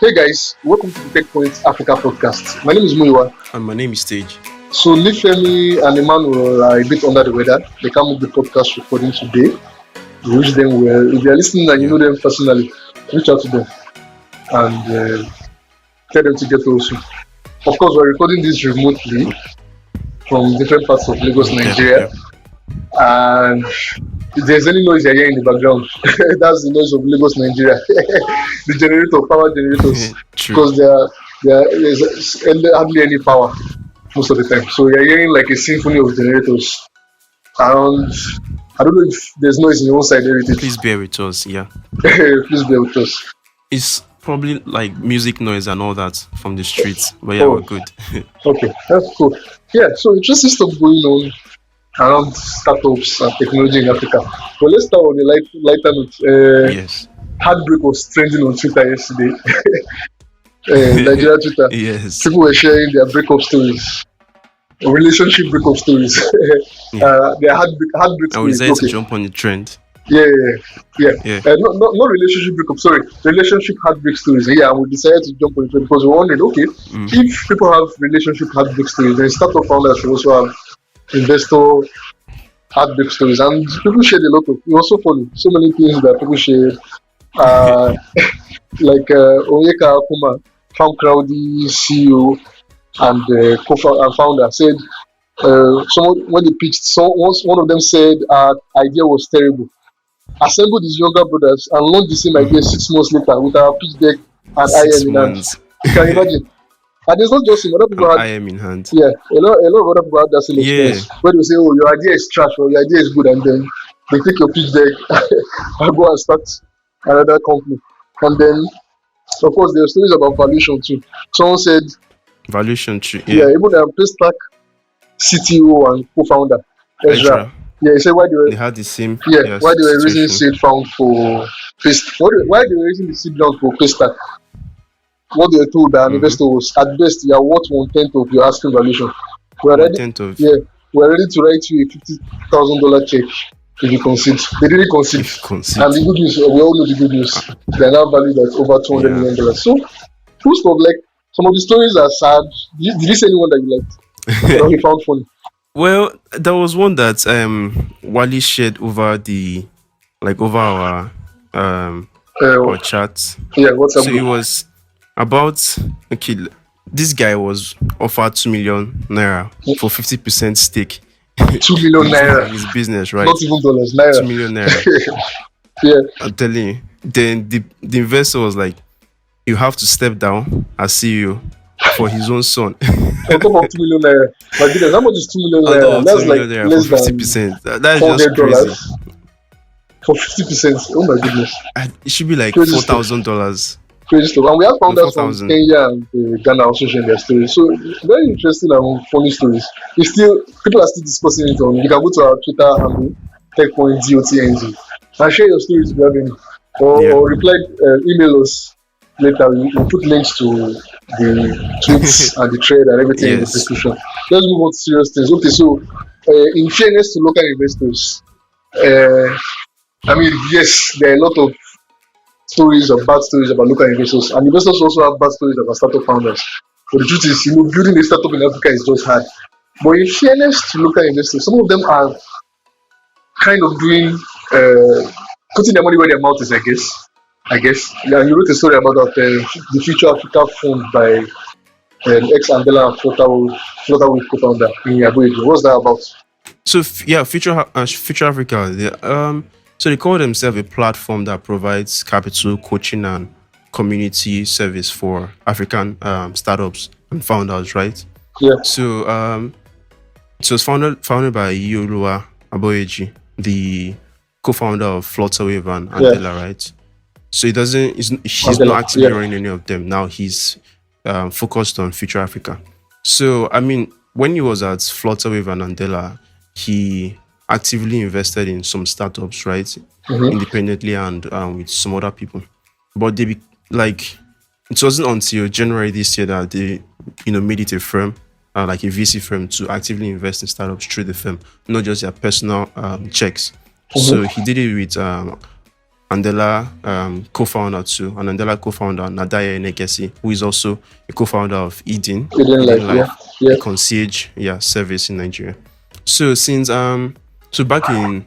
Hey guys, welcome to the Techpoint Africa podcast. My name is Muiwa. And my name is Stage. So Femi and Emmanuel are a bit under the weather. They can't make the podcast recording today. We wish them well. If you are listening and you know them personally, reach out to them and tell them to get well soon. Of course, we're recording this remotely from different parts of Lagos, Nigeria. And if there's any noise you're hearing in the background, that's the noise of Lagos, Nigeria. The generator, power generators, because there's hardly any power most of the time. So you're hearing like a symphony of generators around. I don't know if there's noise in your own side. Heritage. Please bear with us. Yeah. Please bear with us. It's probably like music noise and all that from the streets, but yeah, we're good. Okay, that's cool. Yeah, so interesting stuff going on around startups and technology in Africa. But let's start on a lighter note. Yes. Heartbreak was trending on Twitter yesterday. Nigeria Twitter. Yes. People were sharing their breakup stories, relationship breakup stories. Their heartbreak And we stories. decided to jump on the trend. Yeah. Not relationship breakup. Sorry, relationship heartbreak stories. Yeah, and we decided to jump on it because we wondered, okay, if people have relationship heartbreak stories, then startup founders should also have investor heartbreak stories. And people shared a lot of. It was so funny. So many things that people shared. Like Onyeka Akuma, Farm Crowdy CEO and co-founder and founder said, when they pitched, once one of them said idea was terrible. Assembled his younger brothers and launched the same idea 6 months later with our pitch deck and 6 IM in hand. months. You can imagine. And it's not just him, other people And had IM in hand. a lot of other people had that same experience. Where they say, oh, your idea is trash or your idea is good, and then they take your pitch deck and go and start another company. And then, of course, there are stories about valuation too. Someone said, valuation tree. even the Paystack CTO and co-founder, Ezra. Yeah, he said why they had the same. Why they were raising seed round for Paystack. Why they were raising the seed round for Paystack? What they were told by an investor was, at best, you are worth 1/10 of your asking valuation. We're ready to write you a $50,000 check if you concede. They didn't concede. And the good news, we all know the good news. They are now valued at over $200 million. So, full stop, like, some of the stories are sad. Did you see anyone that you liked? Or you found funny? Well, there was one that Wally shared over our chat. Yeah, what's up? So it was about this guy was offered 2 million naira for 50% stake. 2 million naira. His business, right? Not even dollars, naira. 2 million naira. Yeah. I'm telling you. Then the investor was like, you have to step down as CEO for his own son. On top of 2 million naira. My goodness, how much is 2 million naira? That's like less for 50%. than That's just crazy. For 50%. Oh my goodness. It should be like $4,000. Crazy stuff. And we have founders from Kenya and Ghana also sharing their stories. So very interesting and funny stories. People are still discussing it on. You can go to our Twitter handle, Techpoint and share your stories if you have any. Or reply, email us later. We'll put links to the tweets and the thread and everything in the description. Let's move on to serious things. Okay, so in fairness to local investors, I mean, yes, there are a lot of bad stories about local investors, and investors also have bad stories about startup founders. But the truth is, building a startup in Africa is just hard. But in fairness to local investors, some of them are kind of doing putting their money where their mouth is, I guess. Yeah, you wrote a story about that the Future Africa fund by ex-Andela and Flutterwave co-founder in Adewale Yusuf. What's that about? So Future Africa, so they call themselves a platform that provides capital, coaching, and community service for African startups and founders, right? Yeah. So it was founded by Yoluwa Aboyeji, the co-founder of Flutterwave and Andela, right? So he's not actively running any of them. Now he's focused on Future Africa. So, I mean, when he was at Flutterwave and Andela, he actively invested in some startups, right? Independently and with some other people. But it wasn't until January this year that they, made it a firm, like a VC firm, to actively invest in startups through the firm, not just their personal checks. So he did it with Andela co-founder too, and Andela co-founder Nadaya Negesi, who is also a co-founder of Eden Life, yeah. a concierge service in Nigeria. So since so back in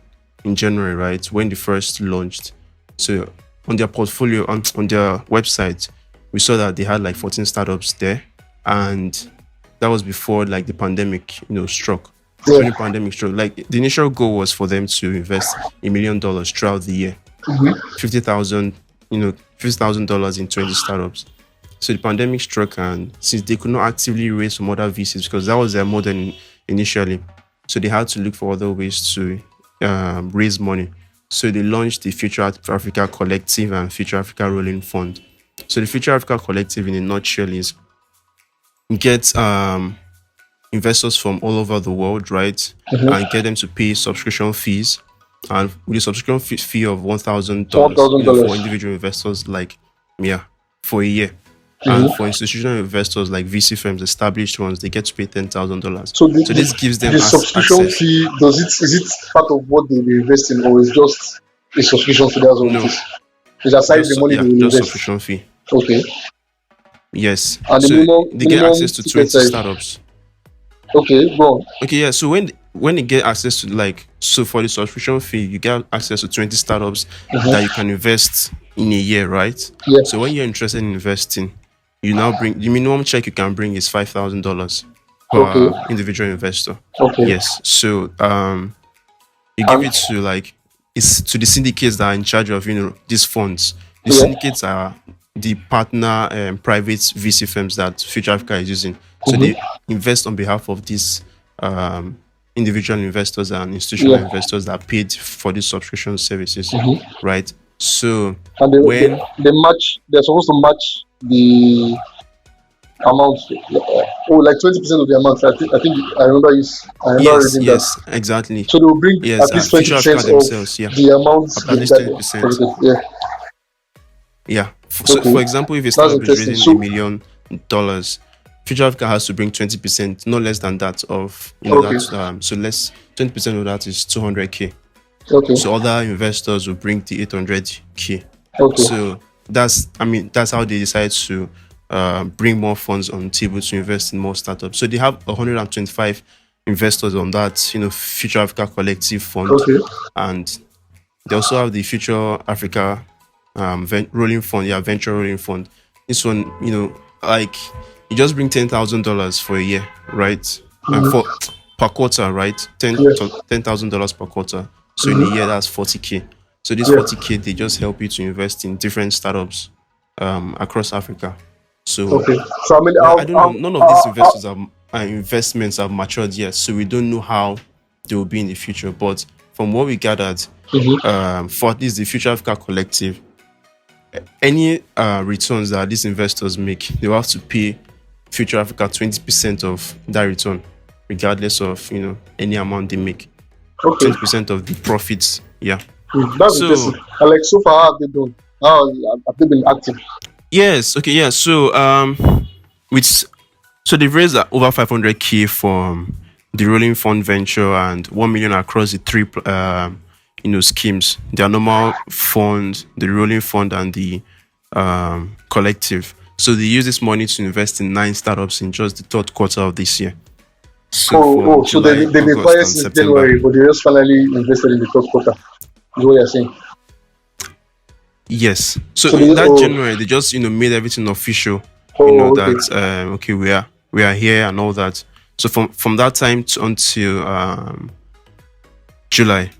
January, right, when they first launched, so on their portfolio on their website, we saw that they had like 14 startups there, and that was before like the pandemic, struck. Yeah. When the pandemic struck, like the initial goal was for them to invest $1 million throughout the year, $50,000, $50,000 in 20 startups. So the pandemic struck, and since they could not actively raise from other VCs because that was their model initially, so they had to look for other ways to raise money. So they launched the Future Africa Collective and Future Africa Rolling Fund. So the Future Africa Collective, in a nutshell, is get investors from all over the world, right, and get them to pay subscription fees. And with a subscription fee of $1,000 for individual investors, for a year. And for institutional investors like VC firms, established ones, they get to pay $10,000. So this gives them the subscription access. fee. Is it part of what they invest in, or is just a subscription fee? That's what it is. It's aside the money they invest. Subscription fee. Okay. Yes. And so they get access to 20 startups. Okay, go on. Okay, yeah. So when they get access to for the subscription fee, you get access to 20 startups that you can invest in a year, right? Yeah. So when you're interested in investing, you now bring the minimum check you can bring is $5,000 per individual investor. Okay. Yes. So you give it to it's to the syndicates that are in charge of these funds. The syndicates are the partner private VC firms that Future Africa is using. So they invest on behalf of these individual investors and institutional investors that paid for these subscription services, right? So and they match, they're supposed to match the amount, like 20% of the amount. I think I remember reading that. Exactly. So they will bring at least 20% of themselves, the amount. At least 20%. Yeah. So for example, if a startup is raising $1 million, Future Africa has to bring 20%, no less than that of that. So 20% of that is $200K. Okay. So other investors will bring the $800K. Okay. So that's how they decide to bring more funds on the table to invest in more startups. So they have 125 investors on that, Future Africa Collective Fund, and they also have the Future Africa Rolling Fund, Venture Rolling Fund. This one, you just bring $10,000 for a year, right? Per quarter, right? $10,000 per quarter. So in a year, that's $40K. So this $40K, they just help you to invest in different startups across Africa. So, so I don't know. None of these investments have matured yet, so we don't know how they will be in the future. But from what we gathered, for at least the Future Africa Collective, any returns that these investors make, they will have to pay Future Africa 20% of that return, regardless of any amount they make. 20% of the profits. Yeah. That's interesting. And so far, how have they done? How have they been active? Yes. Okay. Yeah. So so they've raised over $500K from the Rolling Fund Venture and $1 million across the three schemes: their normal fund, the Rolling Fund, and the collective. So they use this money to invest in 9 startups in just the third quarter of this year. So they've been quiet since January, but they just finally invested in the third quarter. Is what you're saying? Yes. So that January, they just made everything official. That we are here and all that. So from that time until July,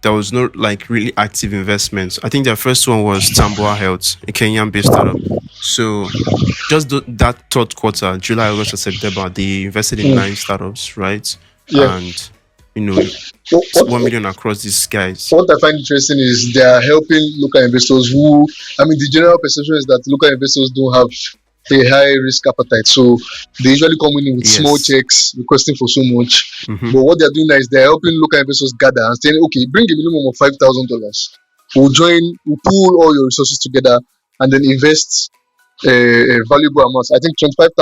there was no really active investments. I think their first one was Tambua Health, a Kenyan-based startup. So just that third quarter, July, August, and September, they invested in 9 startups, right? Yeah. And $1 million across these guys. What I find interesting is they are helping local investors who, the general perception is that local investors don't have a high risk appetite, so they usually come in with small checks requesting for so much. But what they're doing now is they're helping local investors gather and saying, okay, bring a minimum of $5,000. We'll pool all your resources together and then invest a valuable amount. I think $25,000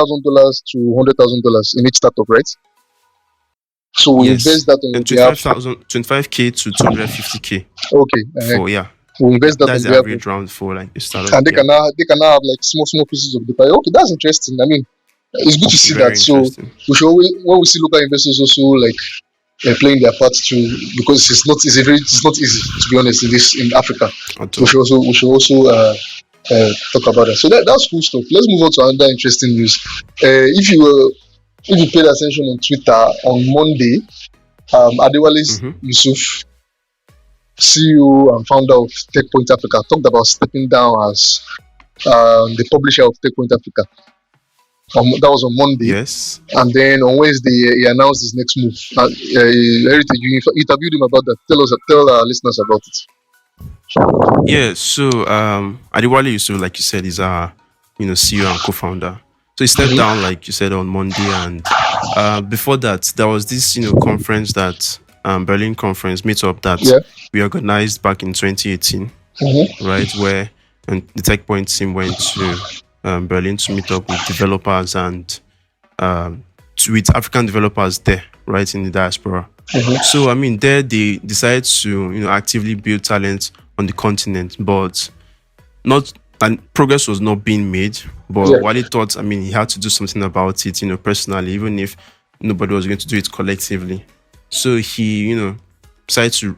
to $100,000 in each startup, right? So we invest that on and 25K to 250K. Okay. We'll invest that That's on the behalf of, average round for like a startup. and Yeah, they can now have like small pieces of the pie. Okay, that's interesting. I mean, it's good to see that. very So interesting. we should always, when we see local investors also like playing their part too, because it's not easy to be honest in this in Africa. At all. We should also talk about that. So that's cool stuff. Let's move on to another interesting news. If you paid attention on Twitter on Monday, Adewale Mm-hmm. Yusuf, CEO and founder of Techpoint Africa, talked about stepping down as the publisher of Techpoint Africa. That was on Monday. Yes. And then on Wednesday, he announced his next move. Heritage, you interviewed him about that. Tell our listeners about it. Yeah. So Adewale Yusuf, like you said, is our CEO and co-founder. So he stepped down, like you said, on Monday, and before that, there was this conference that Berlin conference meetup that Yeah. we organized back in 2018, right, where the TechPoint team went to Berlin to meet up with developers and with African developers there, right, in the diaspora. So I mean, there they decided to actively build talent on the continent, but not and progress was not being made. But Yeah. Wale thought, I mean, he had to do something about it, personally, even if nobody was going to do it collectively. So he, decided to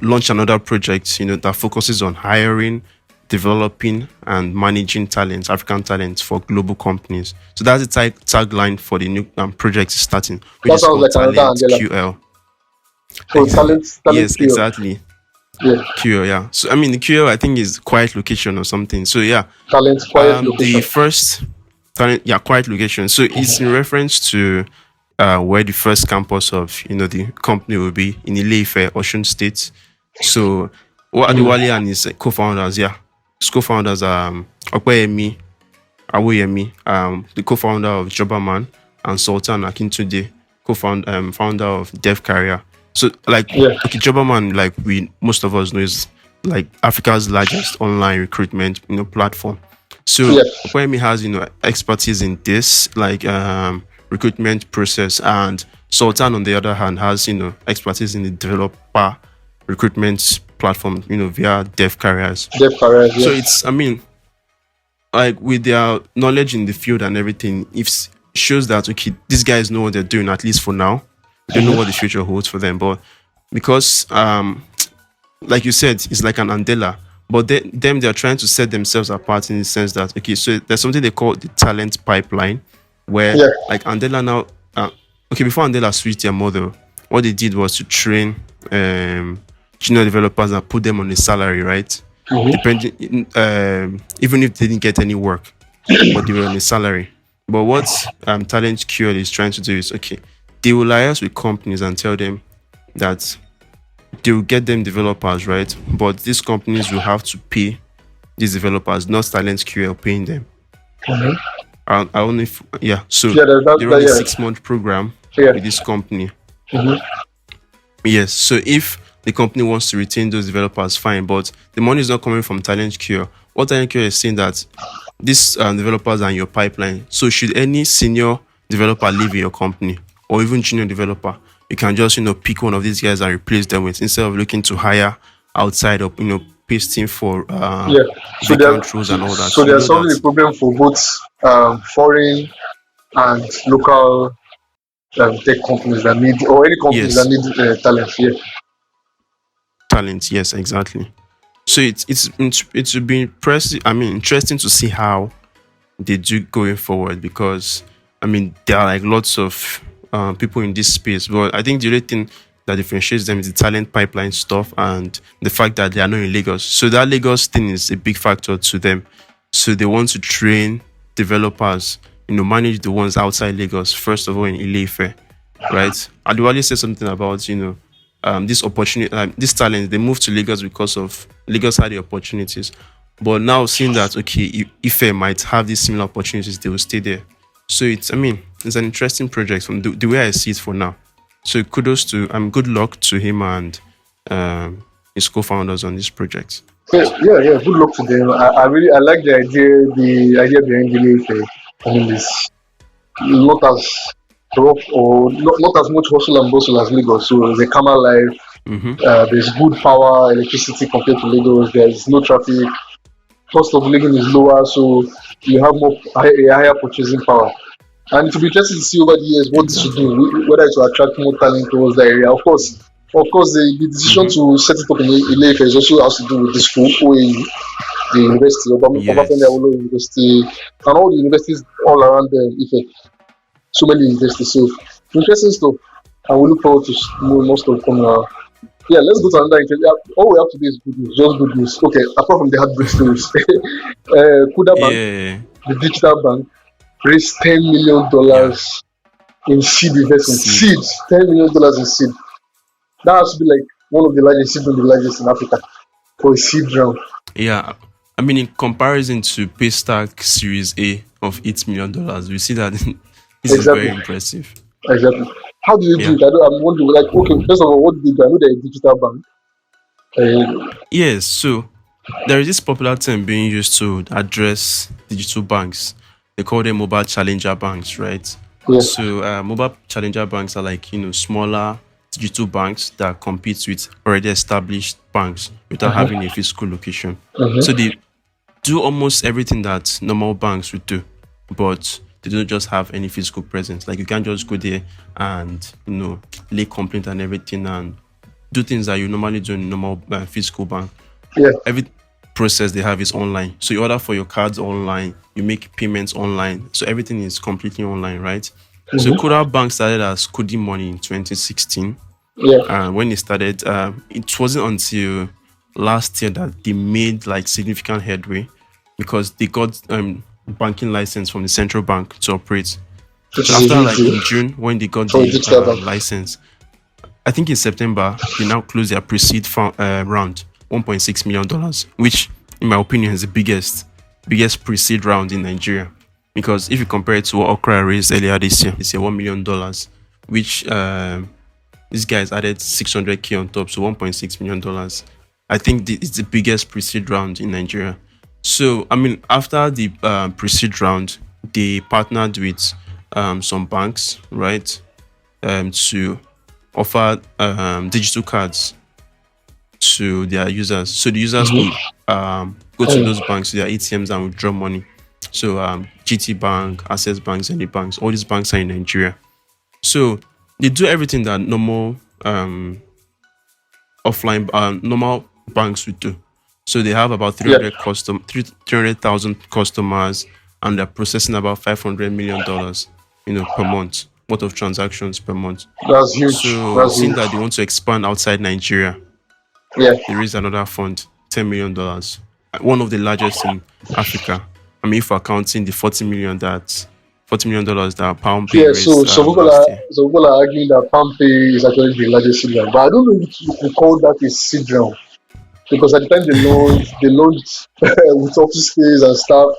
launch another project, that focuses on hiring, developing, and managing talent, African talent for global companies. So that's the tagline for the new project starting, which That is sounds called like another Angela. TalentQL. So talent Yes, QL. exactly. Yeah. QL, yeah. So I mean, the QL I think is quiet location or something. So yeah, Talent quiet the location. first talent, yeah, quiet location. So it's in reference to where the first campus of the company will be in Ile-Ife, Osun State. So what Adewale and his co-founders, his co-founders Opeyemi, Awoyemi, the co-founder of Jobaman, and Sultan Akintunde, founder of Dev Career. So like Yeah. okay, Jobaman, like most of us know, is like Africa's largest online recruitment platform. So Yeah. Opeyemi has expertise in this like recruitment process, and Sultan on the other hand has expertise in the developer recruitment platform via Dev Careers. Dev careers. So Yeah. it's, I mean, like with their knowledge in the field and everything, it shows that okay, these guys know what they're doing, at least for now. They don't know what the future holds for them, but because like you said, it's like an Andela, but they're trying to set themselves apart in the sense that okay, so there's something they call the talent pipeline, where Yeah. like Andela now, okay, before Andela switched their model, what they did was to train junior developers and put them on a salary, right? Depending, even if they didn't get any work, but they were on a salary. But what TalentQL is trying to do is okay, they will liaise with companies and tell them that they will get them developers, right? But these companies will have to pay these developers, not TalentQL paying them. I only, yeah. So Yeah. they run a Yeah. 6-month program Yeah. with this company. Yes. So if the company wants to retain those developers, fine. But the money is not coming from TalentQL. What TalentQL is saying that these developers are in your pipeline. So should any senior developer leave in your company, or even junior developer, you can just pick one of these guys and replace them with, instead of looking to hire outside of pasting for Yeah. So vacant roles and all that. so You they're know solving the that. problem for both foreign and local tech companies that need, or any companies that Yes, need talent. Yeah. talent. Yes, exactly. So it would be impressive. I mean, interesting to see how they do going forward, because I mean there are like lots of people in this space, but I think the only thing that differentiates them is the talent pipeline stuff and the fact that they are not in Lagos. So that Lagos thing is a big factor to them. So they want to train developers, manage the ones outside Lagos first of all in Ile-Ife, right? Adewale said something about this opportunity, this talent. They moved to Lagos because of Lagos had the opportunities, but now seeing that okay, Ife might have these similar opportunities, they will stay there. So it's an interesting project from the way I see it for now. So kudos to good luck to him and his co-founders on this project. Yeah. Good luck to them. I really like the idea behind the I mean, it's not as rough or not as much hustle and bustle as Lagos. So the calmer life, Mm-hmm. There's good power, electricity compared to Lagos. There's no traffic. Cost of living is lower, so you have a higher purchasing power. And it will be interesting to see over the years what this will Exactly. do, whether it will attract more talent towards that area. Of course, the decision Mm-hmm. to set it up in Ile-Ife is also has to do with the school, OAU, the university, Obafemi Yes. Awolowo University, and all the universities all around Ife. So many universities. So interesting stuff. And we look forward to more stuff coming out. Yeah, let's go to another interview. Yeah, all we have today is good news, just good news. Okay, apart from the heartbreak stories, Kuda Bank, Yeah. the digital bank, raised $10 Yeah. million in seed investment. Seed. Seed, $10 million in seed. That has to be like one of the largest, if not the largest in Africa for a seed round. Yeah. I mean, in comparison to Paystack Series A of $8 million, we see that this is very Exactly, impressive. exactly. How do they do Yeah. it? I'm wondering, like, okay, first of all, what do they do? I know they're a digital bank. Yes. So there is this popular term being used to address digital banks. They call them mobile challenger banks, right? Yeah. So mobile challenger banks are like smaller digital banks that compete with already established banks without having a physical location. So Mm-hmm. they do almost everything that normal banks would do, but they don't just have any physical presence. Like you can't just go there and lay complaint and everything and do things that you normally do in a normal physical bank. Yeah. Every process they have is online. So you order for your cards online, you make payments online. So everything is completely online, right? So Mm-hmm. Kuda Bank started as Kudi Money in 2016. Yeah. When it started, it wasn't until last year that they made like significant headway because they got banking license from the central bank to operate. Which So is a after huge like deal in June when they got for a the digital bank. license, I think in September they now closed their pre-seed round, $1.6 million, which in my opinion is the biggest pre-seed round in Nigeria. Because if you compare it to what Okra raised earlier this year, it's a $1 million, which these guys added 600K on top, so $1.6 million. I think it's the biggest pre-seed round in Nigeria. So I mean, after the pre-seed round, they partnered with some banks, right, to offer digital cards to their users. So the users could go to those banks, to their ATMs, and withdraw money. So GT Bank, Access Banks, any banks, all these banks are in Nigeria. So they do everything that normal offline normal banks would do. So they have about Yeah. 300,000 customers, and they're processing about $500 million, per month, worth of transactions per month. That's huge. So That's seeing huge. that they want to expand outside Nigeria, Yeah. they raised another fund, $10 million, one of the largest in Africa. I mean, if we're counting the $40 million that Pound Pay Yeah. So raised last year. some people are arguing that Palmpay is actually the largest seed round, but I don't know if you could call that a seed round because at the time they launched with office space and stuff.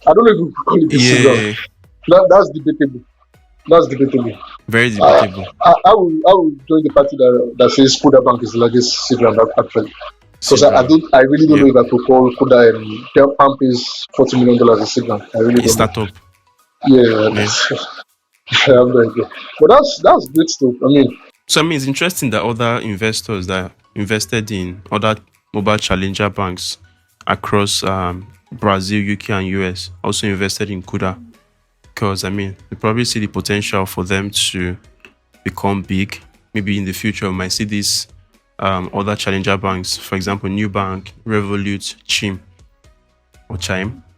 I don't know if we could call it a seed round. Yeah, That's debatable. That's debatable. very Uh, debatable. I will join the party that says Kuda Bank is the largest seed round actually. Because Seed round. I really don't Yeah, know if I could call Kuda Palmpay's $40 million a seed round. I really a don't know. startup. Yeah, Yeah. I have no idea. But that's great stuff. I mean, So I mean, it's interesting that other investors that invested in other mobile challenger banks across Brazil, UK, and US also invested in Kuda, because I mean, we probably see the potential for them to become big. Maybe in the future, we might see these other challenger banks, for example, Nubank, Revolut, Chime,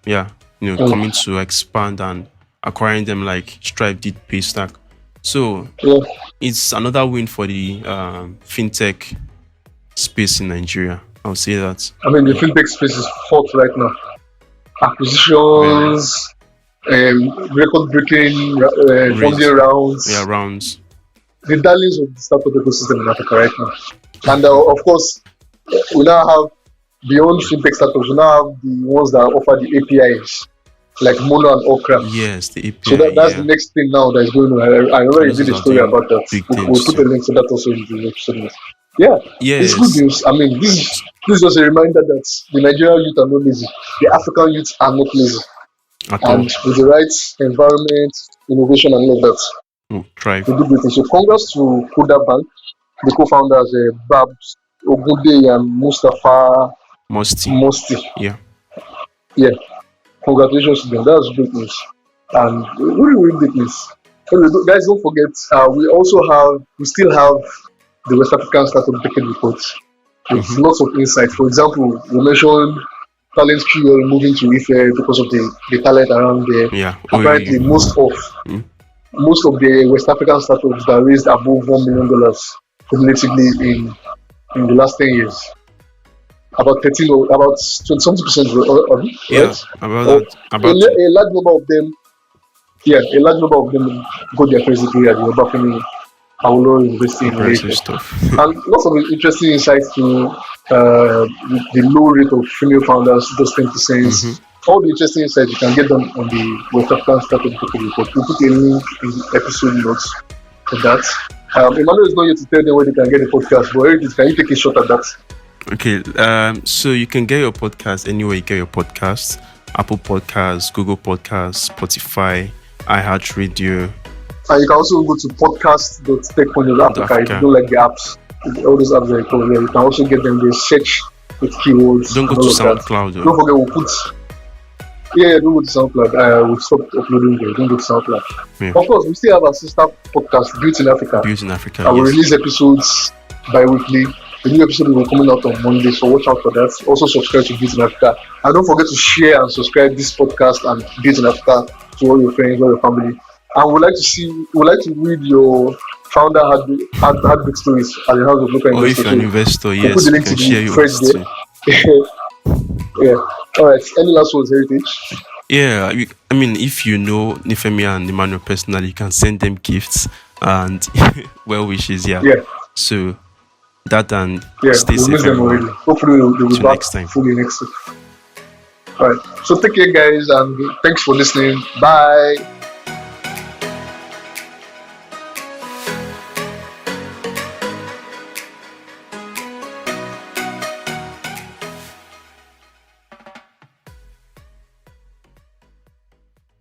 yeah, coming to expand and acquiring them like Stripe did Paystack. So yeah. it's another win for the fintech space in Nigeria. I'll say that. I mean, the fintech space is hot right now. Very Acquisitions, record-breaking funding raise, yeah, rounds, rounds. the darlings of the startup ecosystem in Africa right now. And of course, we now have beyond fintech startups, we now have the ones that offer the APIs like Mono and Okra. Yes, the So API. that's the Yeah, next thing now that is going on. I remember and you those did a are story doing about that. big We'll things put a too. link to that also in the episode. Yeah, it's good Yes, news. I mean, this is just a reminder that the Nigerian youth are not lazy. The African youth are not lazy. at And all. with the right environment, innovation, and all of that, Oh, we thrive. do great things. So congrats to Kuda Bank. the co-founders, Babs Ogunde and Mustafa Mosti. Yeah. Yeah. Congratulations to them. That's great news. And really, really great news. Anyway, guys, don't forget, we still have the West African Startup Decade Report with lots of insights. For example, we mentioned TalentQL moving to Ife because of the talent around there. Yeah. Apparently, most of the West African startups that raised above $1 million cumulatively in the last 10 years. About 13 or about 20% of it, right? A large number of them, got their first degree at the Obafemi Awolowo University in Ife. And lots of interesting insights to the low rate of female founders, just 10%. All the interesting insights, you can get them on the West African Startup Report. We'll put a link in the episode notes for that. Emmanuel is not here to tell them where they can get the podcast, but Eric, can you take a shot at that? Okay, so you can get your podcast anywhere you get your podcasts: Apple Podcasts, Google Podcasts, Spotify, iHeartRadio. And you can also go to podcast.techpoint Africa if you don't like the apps. All those apps are covered there. You can also get them. They search with keywords. Don't go to SoundCloud. Don't forget, we'll put. Don't go to SoundCloud. We'll stop uploading there. Don't go to SoundCloud. Yeah. Of course, we still have our sister podcast, Built in Africa. And we release episodes bi-weekly. The new episode will be coming out on Monday, so watch out for that. Also subscribe to Built in Africa. And don't forget to share and subscribe this podcast and Built in Africa to all your friends, all your family. And we'd like to read your founder heartbreak stories at the House of Local Investors. Or if you're an investor, yes, put the link to share the thread there. Yeah. All right. Any last words, Heritage? Yeah. I mean, if you know Nifemi and Emmanuel personally, you can send them gifts and well wishes. Yeah. So that and stay safe. Them already. Hopefully they'll be back fully next week. All right. So take care, guys, and thanks for listening. Bye.